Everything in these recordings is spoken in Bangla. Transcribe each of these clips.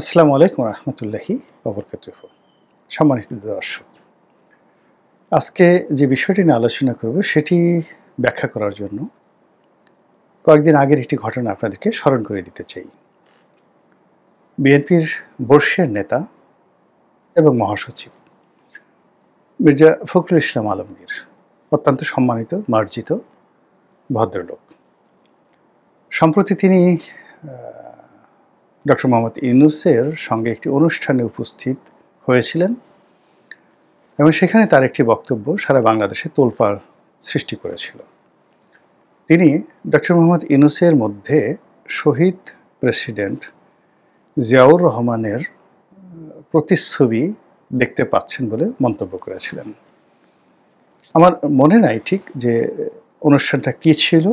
আসসালামু আলাইকুম রহমতুল্লাহি ওবরকাতুহ। সম্মানিত দর্শক, আজকে যে বিষয়টি নিয়ে আলোচনা করব সেটি ব্যাখ্যা করার জন্য কয়েকদিন আগের একটি ঘটনা আপনাদেরকে স্মরণ করে দিতে চাই। বিএনপির বর্ষীয় নেতা এবং মহাসচিব মির্জা ফখরুল ইসলাম আলমগীর অত্যন্ত সম্মানিত, মার্জিত ভদ্রলোক। সম্প্রতি তিনি ডক্টর মোহাম্মদ ইউনূসের সঙ্গে একটি অনুষ্ঠানে উপস্থিত হয়েছিলেন এবং সেখানে তার একটি বক্তব্য সারা বাংলাদেশে তোলপাড় সৃষ্টি করেছিল। তিনি ডক্টর মোহাম্মদ ইউনূসের মধ্যে শহীদ প্রেসিডেন্ট জিয়াউর রহমানের প্রতিচ্ছবি দেখতে পাচ্ছেন বলে মন্তব্য করেছিলেন। আমার মনে নাই ঠিক যে অনুষ্ঠানটা কী ছিল,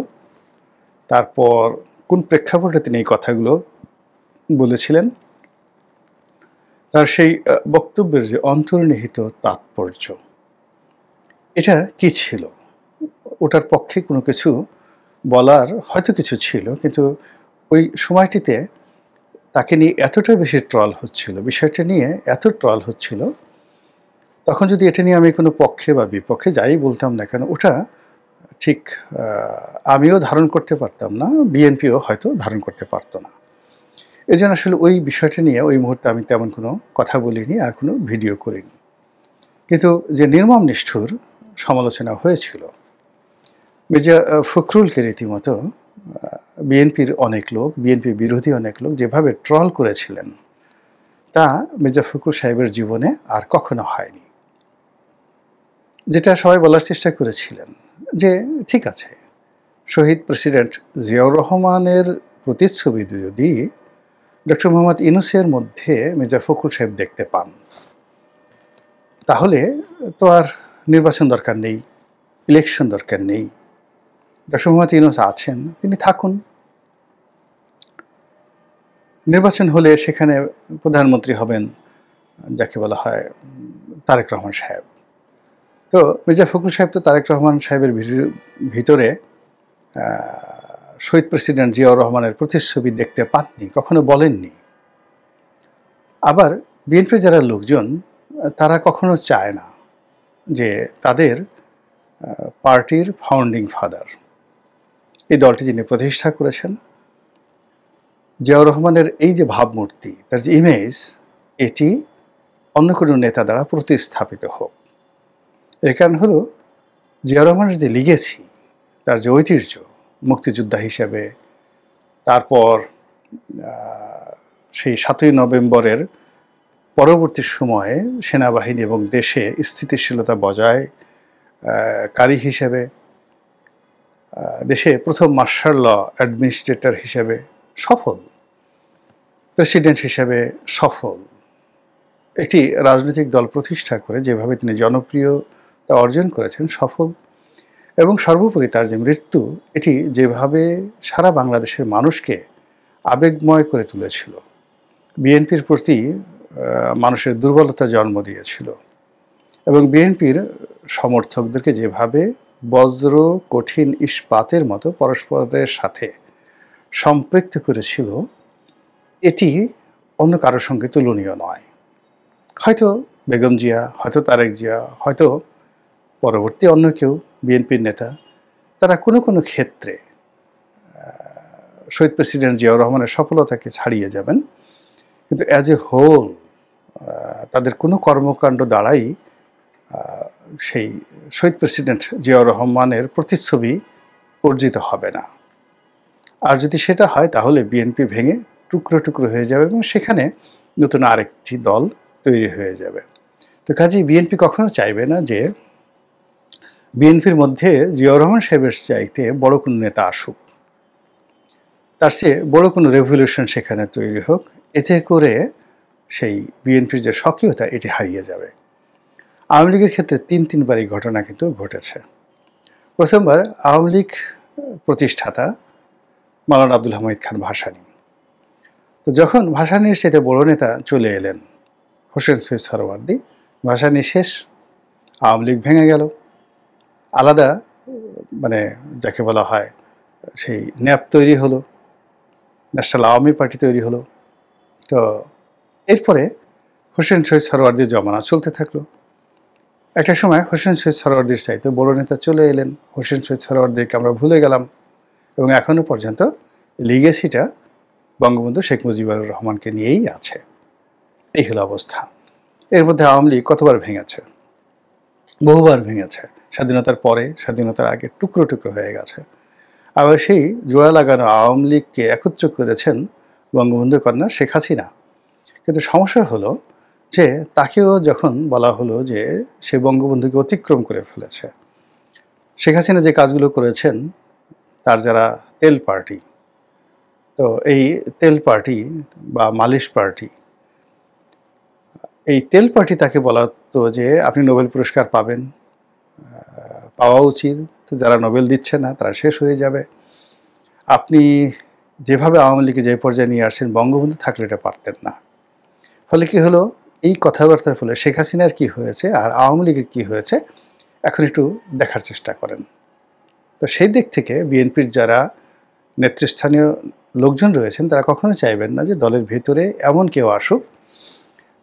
তারপর কোন প্রেক্ষাপটে তিনি এই কথাগুলো বলেছিলেন। তার সেই বক্তব্যের যে অন্তর্নিহিত তাৎপর্য, এটা কী ছিল, ওটার পক্ষে কোনো কিছু বলার হয়তো কিছু ছিল, কিন্তু ওই সময়টিতে তাকে নিয়ে এতটা বেশি ট্রল হচ্ছিল, বিষয়টা নিয়ে এত ট্রল হচ্ছিল, তখন যদি এটা নিয়ে আমি কোনো পক্ষে বা বিপক্ষে যাই বলতাম না কেন, ওটা ঠিক আমিও ধারণ করতে পারতাম না, বিএনপিও হয়তো ধারণ করতে পারতো না। এই জন্য আসলে ওই বিষয়টা নিয়ে ওই মুহূর্তে আমি তেমন কোনো কথা বলিনি, আর কোনো ভিডিও করিনি। কিন্তু যে নির্মম নিষ্ঠুর সমালোচনা হয়েছিল মির্জা ফখরুলকে, রীতিমতো বিএনপির অনেক লোক, বিএনপি বিরোধী অনেক লোক যেভাবে ট্রল করেছিলেন, তা মির্জা ফখরুল সাহেবের জীবনে আর কখনো হয়নি। যেটা সবাই বলার চেষ্টা করেছিলেন যে ঠিক আছে, শহীদ প্রেসিডেন্ট জিয়াউর রহমানের প্রতিচ্ছবি যদি ডক্টর মোহাম্মদ ইউনূসের মধ্যে মির্জা ফখরুল সাহেব দেখতে পান, তাহলে তো আর নির্বাচন দরকার নেই, ইলেকশন দরকার নেই। ডক্টর মোহাম্মদ ইউনূস আছেন, তিনি থাকুন। নির্বাচন হলে সেখানে প্রধানমন্ত্রী হবেন যাকে বলা হয় তারেক রহমান সাহেব। তো মির্জা ফখরুল সাহেব তো তারেক রহমান সাহেবের ভিতরে শহীদ প্রেসিডেন্ট জিয়াউর রহমানের প্রতিচ্ছবি দেখতে পাননি, কখনো বলেননি। আবার বিএনপির যারা লোকজন, তারা কখনো চায় না যে তাদের পার্টির ফাউন্ডিং ফাদার, এই দলটি যিনি প্রতিষ্ঠা করেছেন, জিয়াউর রহমানের এই যে ভাবমূর্তি, তার যে ইমেজ, এটি অন্য কোনো নেতা দ্বারা প্রতিস্থাপিত হোক। এর কারণ হলো জিয়াউর রহমানের যে লিগেসি, তার যে ঐতিহ্য, মুক্তিযোদ্ধা হিসেবে, তারপর সেই ৭ই নভেম্বরের পরবর্তী সময়ে সেনাবাহিনী এবং দেশে স্থিতিশীলতা বজায় কারী হিসেবে, দেশে প্রথম মার্শাল ল অ্যাডমিনিস্ট্রেটর হিসেবে সফল, প্রেসিডেন্ট হিসেবে সফল, একটি রাজনৈতিক দল প্রতিষ্ঠা করে যেভাবে তিনি জনপ্রিয়তা অর্জন করেছেন, সফল, এবং সর্বোপরি তার যে মৃত্যু, এটি যেভাবে সারা বাংলাদেশের মানুষকে আবেগময় করে তুলেছিল, বিএনপির প্রতি মানুষের দুর্বলতা জন্ম দিয়েছিল, এবং বিএনপির সমর্থকদেরকে যেভাবে বজ্র কঠিন ইস্পাতের মতো পরস্পরের সাথে সম্পৃক্ত করেছিল, এটি অন্য কারোর সঙ্গে তুলনীয় নয়। হয়তো বেগম জিয়া, হয়তো তারেক জিয়া, হয়তো পরবর্তী অন্য কেউ বিএনপির নেতা, তারা কোনো কোনো ক্ষেত্রে শহীদ প্রেসিডেন্ট জিয়াউর রহমানের সফলতাকে ছাড়িয়ে যাবেন, কিন্তু অ্যাজ এ হোল তাদের কোনো কর্মকাণ্ড দ্বারাই সেই শহীদ প্রেসিডেন্ট জিয়াউর রহমানের প্রতিচ্ছবি অর্জিত হবে না। আর যদি সেটা হয়, তাহলে বিএনপি ভেঙে টুকরো টুকরো হয়ে যাবে এবং সেখানে নতুন আরেকটি দল তৈরি হয়ে যাবে। তো কাজেই বিএনপি কখনো চাইবে না যে বিএনপির মধ্যে জিয়াউর রহমান সাহেবের চাইতে বড় কোনো নেতা আসুক, তার চেয়ে বড় কোনো রেভলিউশন সেখানে তৈরি হোক, এতে করে সেই বিএনপির যে স্বকীয়তা, এটি হারিয়ে যাবে। আওয়ামী লীগের ক্ষেত্রে তিনবার এই ঘটনা কিন্তু ঘটেছে। প্রথমবার আওয়ামী লীগ প্রতিষ্ঠাতা মাওলানা আব্দুল হামিদ খান ভাসানী, তো যখন ভাসানীর চাইতে বড় নেতা চলে এলেন হোসেন সৈয়দ সোহরাওয়ার্দী, ভাসানী শেষ, আওয়ামী লীগ ভেঙে গেল, আলাদা মানে যাকে বলা হয় সেই ন্যাপ তৈরি হলো, ন্যাশনাল আওয়ামী পার্টি তৈরি হলো। তো এরপরে হোসেন শহীদ সরওয়ার্দীর জমানা চলতে থাকলো। একটা সময় হোসেন শহীদ সরওয়ার্দীর চাইতে বড় নেতা চলে এলেন। হোসেন শহীদ সরওয়ার্দীকে আমরা ভুলে গেলাম এবং এখনো পর্যন্ত লিগেসিটা বঙ্গবন্ধু শেখ মুজিবুর রহমানকে নিয়েই আছে। এই হলো অবস্থা। এর মধ্যে আওয়ামী লীগ কতবার ভেঙেছে, বহুবার ভেঙেছে। স্বাধীনতার পরে, স্বাধীনতার আগে টুকরো টুকরো হয়ে গেছে। আবার সেই জোড়া লাগানো আওয়ামী লীগকে একত্র করেছেন বঙ্গবন্ধুর কন্যা শেখ হাসিনা। কিন্তু সমস্যা হলো যে তাকেও যখন বলা হলো যে সে বঙ্গবন্ধুকে অতিক্রম করে ফেলেছে, শেখ হাসিনা যে কাজগুলো করেছেন, তার যারা তেল পার্টি, তো এই তেল পার্টি বা মালিশ পার্টি, এই তেল পার্টি তাকে বলা হতো যে আপনি নোবেল পুরস্কার পাবেন, পাওয়া উচিত, তো যারা নোবেল দিচ্ছে না তারা শেষ হয়ে যাবে। আপনি যেভাবে আওয়ামী লীগকে যে পর্যায়ে নিয়ে আসছেন, বঙ্গবন্ধু থাকলে এটা পারতেন না। ফলে কি হলো, এই কথাবার্তার ফলে শেখ হাসিনার কি হয়েছে আর আওয়ামী লীগের কি হয়েছে এখন একটু দেখার চেষ্টা করেন। তো সেই দিক থেকে বিএনপির যারা নেতৃস্থানীয় লোকজন রয়েছেন তারা কখনো চাইবেন না যে দলের ভেতরে এমন কেউ আসুক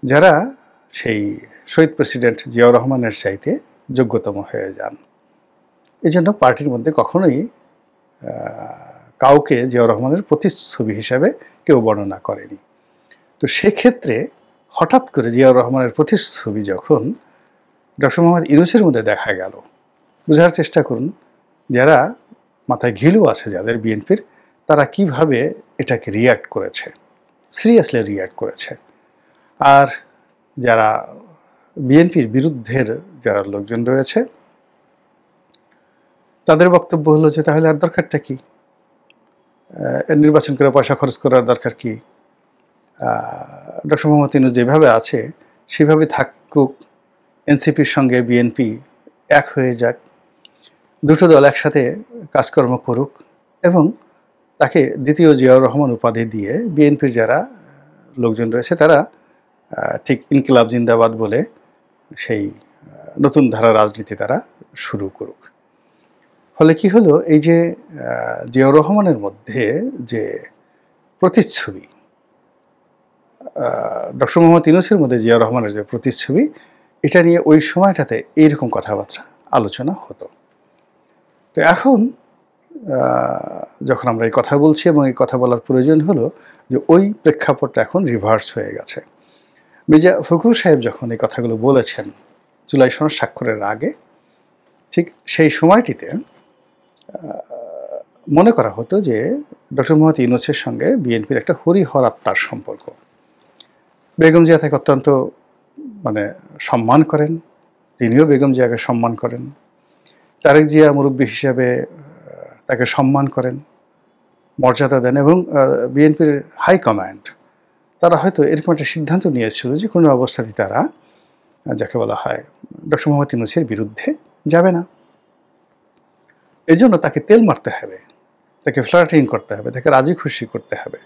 যারা সেই শহীদ প্রেসিডেন্ট জিয়াউর রহমানের চাইতে যোগ্যতম হয়ে যান। এই জন্য পার্টির মধ্যে কখনোই কাউকে জিয়াউর রহমানের প্রতিচ্ছবি হিসাবে কেউ বর্ণনা করেনি। তো সেক্ষেত্রে হঠাৎ করে জিয়াউর রহমানের প্রতিচ্ছবি যখন ডক্টর মোহাম্মদ ইউনূসের মধ্যে দেখা গেল, বোঝার চেষ্টা করুন যারা মাথায় ঘিলু আছে যাদের বিএনপির, তারা কিভাবে এটাকে রিয়্যাক্ট করেছে, সিরিয়াসলি রিয়্যাক্ট করেছে। আর যারা বিএনপির বিরুদ্ধের যারা লোকজন রয়েছে তাদের বক্তব্য হলো যে তাহলে আর দরকারটা কি, নির্বাচন করে পয়সা খরচ করার দরকার কি, ডক্টর মোহাম্মদ ইউনূস যেভাবে আছে সেভাবে থাকুক, এনসিপির সঙ্গে বিএনপি এক হয়ে যাক, দুটো দল একসাথে কাজকর্ম করুক এবং তাকে দ্বিতীয় জিয়াউর রহমান উপাধি দিয়ে বিএনপির যারা লোকজন রয়েছে তারা ঠিক ইনকিলাব জিন্দাবাদ বলে সেই নতুন ধারা রাজনীতি তারা শুরু করুক। ফলে কি হলো, এই যে জিয়াউর রহমানের মধ্যে যে প্রতিচ্ছবি, ডক্টর মোহাম্মদ ইউনূসের মধ্যে জিয়াউর রহমানের যে প্রতিচ্ছবি, এটা নিয়ে ওই সময়টাতে এইরকম কথাবার্তা আলোচনা হতো। তো এখন যখন আমরা এই কথা বলছি এবং এই কথা বলার প্রয়োজন হলো যে ওই প্রেক্ষাপটটা এখন রিভার্স হয়ে গেছে। মির্জা ফখরুল সাহেব যখন এই কথাগুলো বলেছেন জুলাই সনদ স্বাক্ষরের আগে, ঠিক সেই সময়টিতে মনে করা হতো যে ডক্টর মোহাম্মদ ইউনূসের সঙ্গে বিএনপির একটা হরিহর আত্মার সম্পর্ক। বেগম জিয়া তাকে অত্যন্ত সম্মান করেন, তিনিও বেগম জিয়াকে সম্মান করেন। তারেক জিয়া মুরব্বী হিসেবে তাকে সম্মান করেন, মর্যাদা দেন এবং বিএনপির হাইকমান্ড তারা হয়তো এরকম একটা সিদ্ধান্ত নিয়েছিল যে কোনো অবস্থাতেই তারা যাকে বলা হয় ডক্টর মোহাম্মদ ইউনূসের বিরুদ্ধে যাবে না। এই জন্য তাকে তেল মারতে হবে, তাকে ফ্লার্টিং করতে হবে, তাকে রাজি খুশি করতে হবে,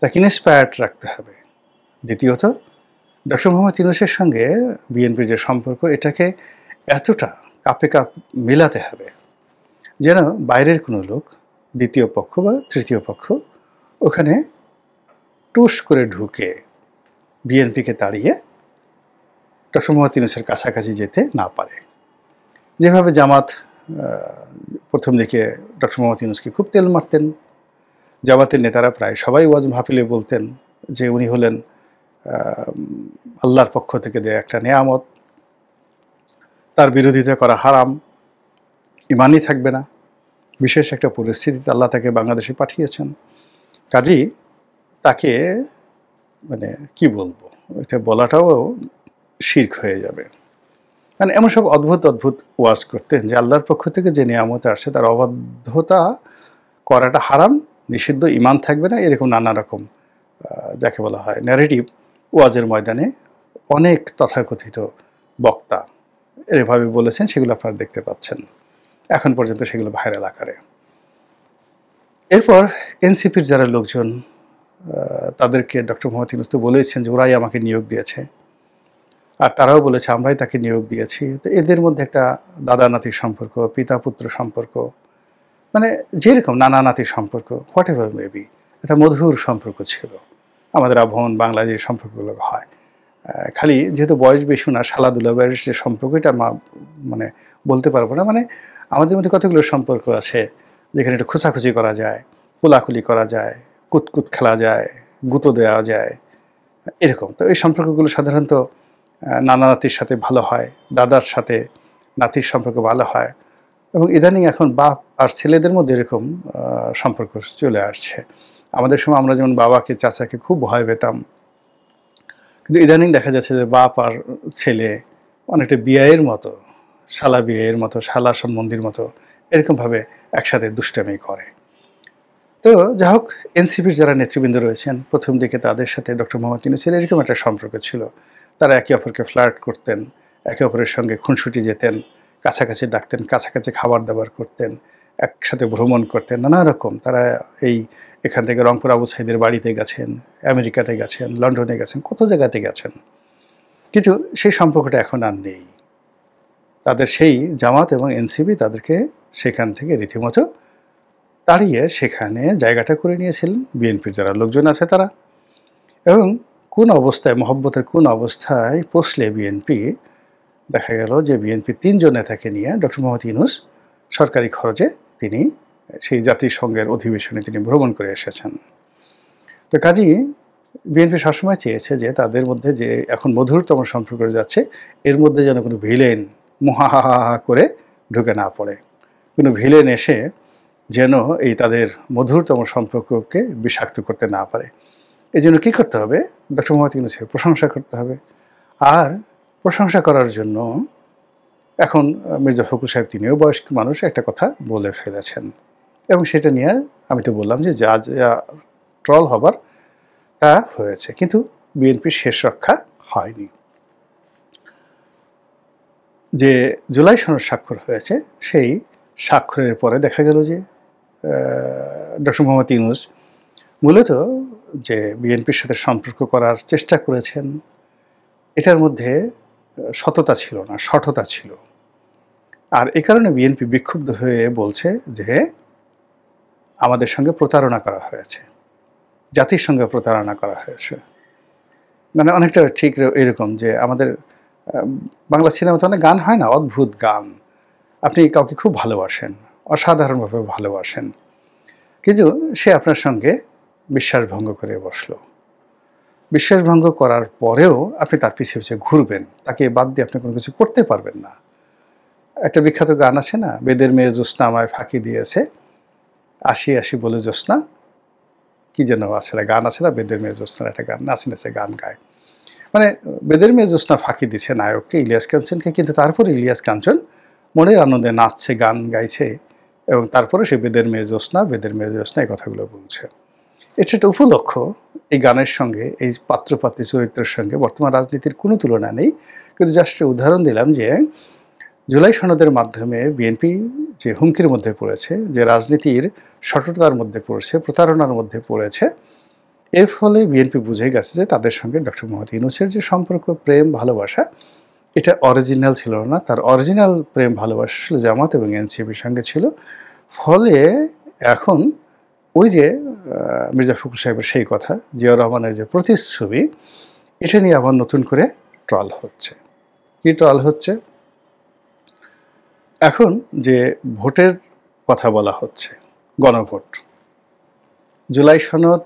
তাকে ইন্সপায়ার্ড রাখতে হবে। দ্বিতীয়ত, ডক্টর মোহাম্মদ ইউনূসের সঙ্গে বিএনপির যে সম্পর্ক, এটাকে এতটা কাপে কাপ মেলাতে হবে যেন বাইরের কোনো লোক, দ্বিতীয় পক্ষ বা তৃতীয় পক্ষ, ওখানে টুস করে ঢুকে বিএনপিকে তাড়িয়ে ডক্টর মোহাম্মদ ইউনূসের কাছাকাছি যেতে না পারে। যেভাবে জামাত প্রথম দিকে ডক্টর মোহাম্মদ ইউনূসকে খুব তেল মারতেন, জামাতের নেতারা প্রায় সবাই ওয়াজ মাহফিলে বলতেন যে উনি হলেন আল্লাহর পক্ষ থেকে দেয়া একটা নেয়ামত, তার বিরোধিতা করা হারাম, ইমানই থাকবে না। বিশেষ একটা পরিস্থিতিতে আল্লাহ তাকে বাংলাদেশে পাঠিয়েছেন, কাজেই তাকে কি বলবো, এটা বলাটাও শিরক হয়ে যাবে। এমন সব অদ্ভুত অদ্ভুত ওয়াজ করতেন যে আল্লাহর পক্ষ থেকে যে নিয়ামত আসছে তার অবাধ্যতা করাটা হারাম, নিষিদ্ধ, ইমান থাকবে না, এরকম নানা রকম যাকে বলা হয় ন্যারেটিভ ওয়াজের ময়দানে অনেক তথাকথিত বক্তা এভাবে বলেছেন। সেগুলো আপনারা দেখতে পাচ্ছেন, এখন পর্যন্ত সেগুলো ভাইরাল আকারে। এরপর এনসিপির যারা লোকজন, তাদেরকে ডক্টর মোহাম্মদ ইউনূস তো বলেছেন যে ওরাই আমাকে নিয়োগ দিয়েছে, আর তারাও বলেছে আমরাই তাকে নিয়োগ দিয়েছি। তো এদের মধ্যে একটা দাদা নাতির সম্পর্ক, পিতা পুত্র সম্পর্ক, যেরকম নানা নাতির সম্পর্ক, হোয়াট এভার মেবি, একটা মধুর সম্পর্ক ছিল। আমাদের আবহমান বাংলা যে সম্পর্কগুলো হয়, খালি যেহেতু বয়স বেশি না, শালা দুলাভাইয়ের যে সম্পর্ক এটা মানে বলতে পারবো না। মানে আমাদের মধ্যে কতগুলো সম্পর্ক আছে যেখানে একটু খোঁচাখুচি করা যায়, কোলাকুলি করা যায়, কুতকুত খেলা যায়, গুঁতো দেওয়া যায়, এরকম। তো এই সম্পর্কগুলো সাধারণত নানা নাতির সাথে ভালো হয়, দাদার সাথে নাতির সম্পর্ক ভালো হয়, এবং ইদানিং এখন বাপ আর ছেলেদের মধ্যে এরকম সম্পর্ক চলে আসছে। আমাদের সময় আমরা যেমন বাবাকে চাচাকে খুব ভয় পেতাম, কিন্তু ইদানিং দেখা যাচ্ছে যে বাপ আর ছেলে অনেকটা বিয়ের মতো, শালা বিয়ের মতো, শালা সম্বন্ধীর মতো এরকমভাবে একসাথে দুষ্টামি করে। তো যা হোক, এনসিপির যারা নেতৃবৃন্দ রয়েছেন প্রথম দিকে তাদের সাথে ডক্টর মোহাম্মদ ইউনূসের এরকম একটা সম্পর্ক ছিল। তারা একে অপরকে ফ্লার্ট করতেন, একে অপরের সঙ্গে খুনসুটি যেতেন, কাছাকাছি ডাকতেন, কাছাকাছি খাবার দাবার করতেন, একসাথে ভ্রমণ করতেন, নানা রকম। তারা এখান থেকে রংপুর আবু সাইদের বাড়িতে গেছেন, আমেরিকাতে গেছেন, লন্ডনে গেছেন, কত জায়গাতে গেছেন। কিন্তু সেই সম্পর্কটা এখন আর নেই। তাদের সেই জামাত এবং এনসিপি তাদেরকে সেখান থেকে রীতিমতো তাড়িয়ে সেখানে জায়গাটা করে নিয়েছিলেন বিএনপির যারা লোকজন আছে তারা। এবং কোন অবস্থায়, মহব্বতের কোন অবস্থায় পৌঁছলে বিএনপি, দেখা গেল যে বিএনপির ৩ জন নেতাকে নিয়ে ডক্টর মোহাম্মদ ইউনূস সরকারি খরচে তিনি সেই জাতিসংঘের অধিবেশনে তিনি ভ্রমণ করে এসেছেন। তো কাজেই বিএনপি সবসময় চেয়েছে যে তাদের মধ্যে যে এখন মধুরতম সম্পর্ক যাচ্ছে, এর মধ্যে যেন কোনো ভিলেন মুহাহাহা করে ঢুকে না পড়ে, কোনো ভিলেন এসে যেন এই তাদের মধুরতম সম্পর্ককে বিষাক্ত করতে না পারে। এই জন্য কী করতে হবে? ডক্টর মোহাম্মদ ইউনূসের প্রশংসা করতে হবে। আর প্রশংসা করার জন্য এখন মির্জা ফখরুল সাহেব, তিনিও বয়স্ক মানুষ, একটা কথা বলে ফেলেছেন, এবং সেটা নিয়ে আমি তো বললাম যে যা যা ট্রল হবার তা হয়েছে, কিন্তু বিএনপির শেষ রক্ষা হয়নি। যে জুলাই সনদ স্বাক্ষর হয়েছে, সেই স্বাক্ষরের পরে দেখা গেল যে ডক্টর মোহাম্মদ ইউনূস মূলত যে বিএনপির সাথে সম্পর্ক করার চেষ্টা করেছেন, এটার মধ্যে সততা ছিল না, সঠতা ছিল। আর এ কারণে বিএনপি বিক্ষুব্ধ হয়ে বলছে যে আমাদের সঙ্গে প্রতারণা করা হয়েছে, জাতির সঙ্গে প্রতারণা করা হয়েছে। মানে অনেকটা ঠিক এরকম যে আমাদের বাংলা সিনেমাতে অনেক গান হয় না, অদ্ভুত গান। আপনি কাউকে খুব ভালোবাসেন, অসাধারণভাবে ভালোবাসেন, কিন্তু সে আপনার সঙ্গে বিশ্বাসভঙ্গ করে বসলো। বিশ্বাসভঙ্গ করার পরেও আপনি তার পিছিয়ে পিছিয়ে ঘুরবেন, তাকে বাদ দিয়ে আপনি কোনো কিছু করতে পারবেন না। একটা বিখ্যাত গান আছে না, বেদের মেয়ে জ্যোৎস্না আমায় ফাঁকি দিয়েছে, আসি আসি বলে জ্যোৎস্না, কি যেন আছে না, গান আছে না, বেদের মেয়ে জ্যোৎস্নার একটা গান, নাচে নাচে গান গায়। মানে বেদের মেয়ে জ্যোৎস্না ফাঁকি দিচ্ছে নায়ককে, ইলিয়াস কাঞ্চনকে, কিন্তু তারপরে ইলিয়াস কাঞ্চন মনের আনন্দে নাচছে, গান গাইছে, এবং তারপরে সে বেদের মেয়ে জ্যোৎস্না, বেদের মেয়ে জ্যোৎস্না এই কথাগুলো বলছে। এটা একটা উপলক্ষ। এই গানের সঙ্গে, এই পাত্রপাত্রী চরিত্রের সঙ্গে বর্তমান রাজনীতির কোনো তুলনা নেই, কিন্তু জাস্ট উদাহরণ দিলাম যে জুলাই সনদের মাধ্যমে বিএনপি যে হুমকির মধ্যে পড়েছে, যে রাজনীতির সঠতার মধ্যে পড়েছে, প্রতারণার মধ্যে পড়েছে, এর ফলে বিএনপি বুঝে গেছে যে তাদের সঙ্গে ডক্টর মোহাম্মদ ইউনূসের যে সম্পর্ক, প্রেম ভালোবাসা, এটা অরিজিনাল ছিল না। তার অরিজিনাল প্রেম ভালোবাসা ছিল জামাত এবং এনসিপির সঙ্গে ছিল। ফলে এখন ওই যে মির্জা ফখরুল সাহেবের সেই কথা, জিয়াউর রহমানের যে প্রতিচ্ছবি, এটা নিয়ে আবার নতুন করে ট্রল হচ্ছে। কি ট্রল হচ্ছে? এখন যে ভোটের কথা বলা হচ্ছে, গণভোট, জুলাই সনদ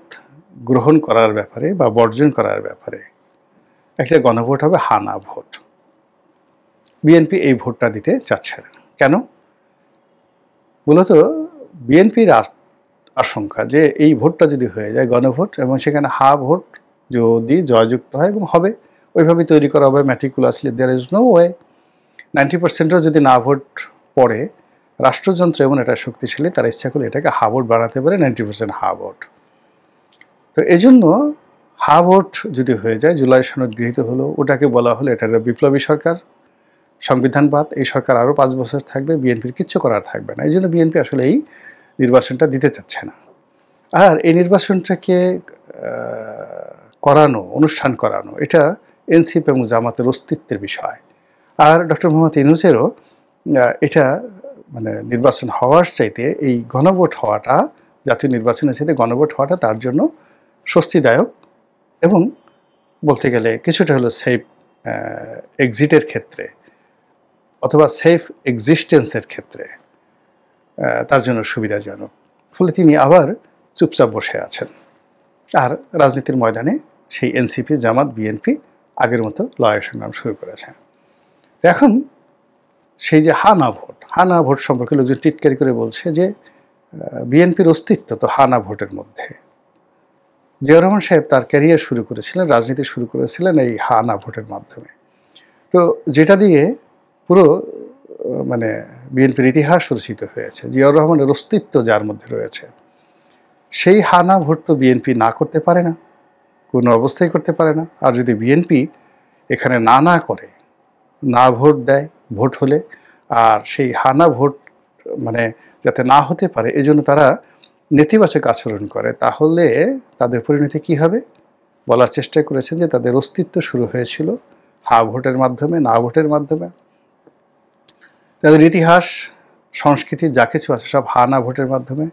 গ্রহণ করার ব্যাপারে বা বর্জন করার ব্যাপারে একটা গণভোট হবে, হানা ভোট। বিএনপি এই ভোটটা দিতে চাচ্ছে না। কেন? মূলত বিএনপির আশঙ্কা যে এই ভোটটা যদি হয়ে যায় গণভোট, এবং সেখানে হা ভোট যদি জয়যুক্ত হয়, এবং হবে ওইভাবে তৈরি করা হবে meticulously, there is no way 90%ও যদি না ভোট পড়ে, রাষ্ট্রযন্ত্র এমন একটা শক্তিশালী, তারা ইচ্ছা করলে এটাকে হা ভোট বাড়াতে পারে, 90% হা ভোট। তো এই জন্য হা ভোট যদি হয়ে যায়, জুলাই সনদ গৃহীত হলো, ওটাকে বলা হলো এটা একটা বিপ্লবী সরকার, সংবিধানবাদ, এই সরকার আরও 5 বছর থাকবে, বিএনপির কিচ্ছু করার থাকবে না। এই জন্য বিএনপি আসলে এই নির্বাচনটা দিতে চাচ্ছে না। আর এই নির্বাচনটাকে করানো, অনুষ্ঠান করানো, এটা এনসিপি এবং জামাতের অস্তিত্বের বিষয়। আর ডক্টর মোহাম্মদ ইউনূসেরও এটা মানে নির্বাচন হওয়ার চাইতে এই গণভোট হওয়াটা, জাতীয় নির্বাচনের চাইতে গণভোট হওয়াটা তার জন্য স্বস্তিদায়ক এবং বলতে গেলে কিছুটা হলো সেফ এক্সিটের ক্ষেত্রে অথবা সেফ এক্সিস্টেন্সের ক্ষেত্রে তার জন্য সুবিধাজনক। ফলে তিনি আবার চুপচাপ বসে আছেন। আর রাজনীতির ময়দানে সেই এনসিপি, জামাত, বিএনপি আগের মতো লড়াই সংগ্রাম শুরু করেছে। এখন সেই যে হা না ভোট সম্পর্কে লোকজন টিটকারি করে বলছে যে বিএনপির অস্তিত্ব তো হা না ভোটের মধ্যে। জিয়াউর রহমান সাহেব তার ক্যারিয়ার শুরু করেছিলেন, রাজনীতি শুরু করেছিলেন এই হা না ভোটের মাধ্যমে। তো যেটা দিয়ে পুরো মানে বিএনপির ইতিহাস রচিত হয়েছে, জিয়াউর রহমানের অস্তিত্ব যার মধ্যে রয়েছে, সেই হা না ভোট তো বিএনপি না করতে পারে না, কোনো অবস্থায় করতে পারে না। আর যদি বিএনপি এখানে না করে, না ভোট দেয় ভোট হলে, আর সেই হানা ভোট মানে যাতে না হতে পারে এজন্য তারা নেতিবাচক আচরণ করে, তাহলে তাদের পরিণতি কি হবে? বলার চেষ্টা করেছেন যে তাদের অস্তিত্ব শুরু হয়েছিল হা ভোটের মাধ্যমে, না ভোটের মাধ্যমে। তাদের ইতিহাস, সংস্কৃতি যা কিছু আছে সব হা না ভোটের মাধ্যমে।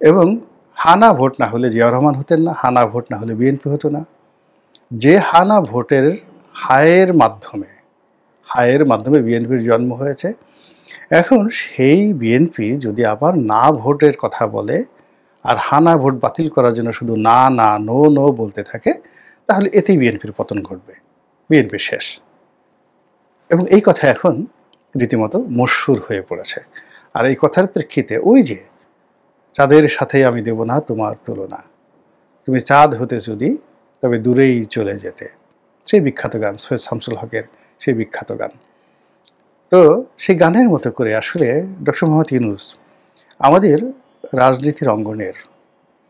এবং হানা ভোট না হলে জিয়াউর রহমান হতেন না, হানা ভোট না হলে বিএনপি হতো না। যে হানা ভোটের হায়ের মাধ্যমে বিএনপির জন্ম হয়েছে, এখন সেই বিএনপি যদি আবার না ভোটের কথা বলে আর হানা ভোট বাতিল করার জন্য শুধু না নো বলতে থাকে, তাহলে এতেই বিএনপির পতন ঘটবে, বিএনপি শেষ। এবং এই কথা এখন রীতিমতো মশহুর হয়ে পড়েছে। আর এই কথার প্রেক্ষিতে ওই যে চাঁদের সাথে আমি দেব না তোমার তুলনা, তুমি চাঁদ হতে যদি তবে দূরেই চলে যেতে, সেই বিখ্যাত গান, সৈয়দ শামসুল হকের সেই বিখ্যাত গান। তো সেই গানের মতো করে আসলে ডক্টর মোহাম্মদ ইউনূস আমাদের রাজনীতির অঙ্গনের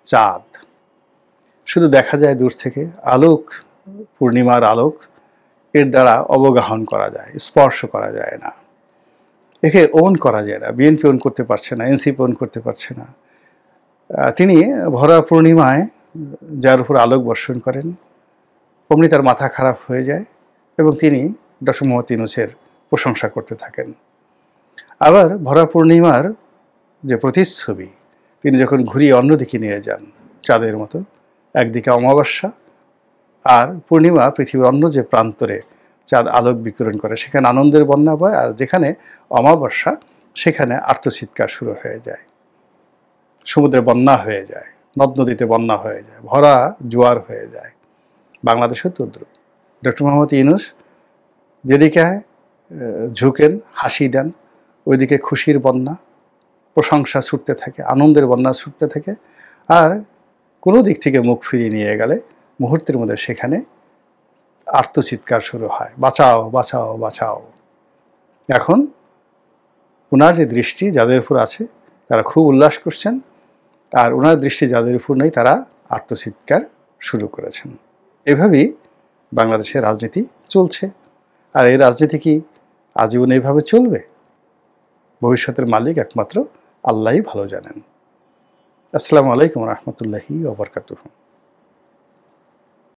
চাঁদ। শুধু দেখা যায় দূর থেকে, আলোক, পূর্ণিমার আলোক এর দ্বারা অবগাহন করা যায়, স্পর্শ করা যায় না, একে ওন করা যায় না। বিএনপি ওন করতে পারছে না, এনসিপি ওন করতে পারছে না। তিনি ভরা পূর্ণিমায় যার উপর আলোক বর্ষণ করেন, অমনি তার মাথা খারাপ হয়ে যায় এবং তিনি ডক্টর মোহাম্মদ ইউনূসের প্রশংসা করতে থাকেন। আবার ভরা পূর্ণিমার যে প্রতিচ্ছবি তিনি যখন ঘুরিয়ে অন্যদিকে নিয়ে যান, চাঁদের মতো, একদিকে অমাবস্যা আর পূর্ণিমা পৃথিবীর অন্য যে প্রান্তরে চাঁদ আলোক বিকিরণ করে, সেখানে আনন্দের বন্যা বয়, আর যেখানে অমাবস্যা সেখানে আর্তচিৎকার শুরু হয়ে যায়, সমুদ্রে বন্যা হয়ে যায়, নদ নদীতে বন্যা হয়ে যায়, ভরা জোয়ার হয়ে যায়। বাংলাদেশেও তদ্রুপ। ডক্টর মোহাম্মদ ইউনূস যেদিকে ঝুঁকেন, হাসি দেন, ওইদিকে খুশির বন্যা, প্রশংসা ছুটতে থাকে, আনন্দের বন্যা ছুটতে থাকে। আর কোনো দিক থেকে মুখ ফিরিয়ে নিয়ে গেলে মুহূর্তের মধ্যে সেখানে আর্তচিৎকার শুরু হয়, বাঁচাও বাঁচাও বাঁচাও। এখন ওনার যে দৃষ্টি যাদের উপর আছে তারা খুব উল্লাস করছেন, আর ওনার দৃষ্টি যাদের উপর নেই তারা আর্তচিৎকার শুরু করেছেন। এভাবেই বাংলাদেশের রাজনীতি চলছে। আর এই রাজনীতি কি আজীবন এইভাবে চলবে? ভবিষ্যতের মালিক একমাত্র আল্লাহই ভালো জানেন। আসসালামু আলাইকুম রহমতুল্লাহি ওয়া বারাকাতুহু।